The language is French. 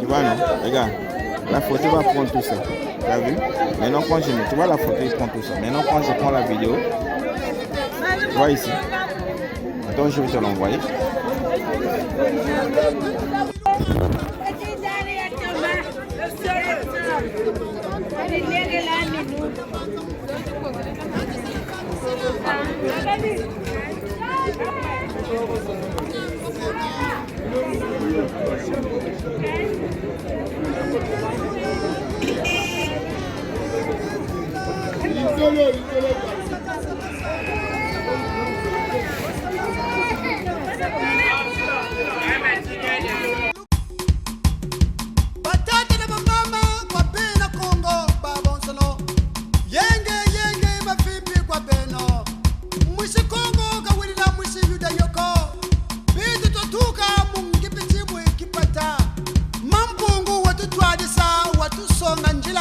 Tu vois, non? Regarde, la photo va prendre tout ça. Tu as vu? Maintenant, quand je mets, tu vois la photo, il prend tout ça. Maintenant, quand je prends la vidéo, tu vois ici. Attends, je vais te l'envoyer. Mampungu watu twadisa watu songa njila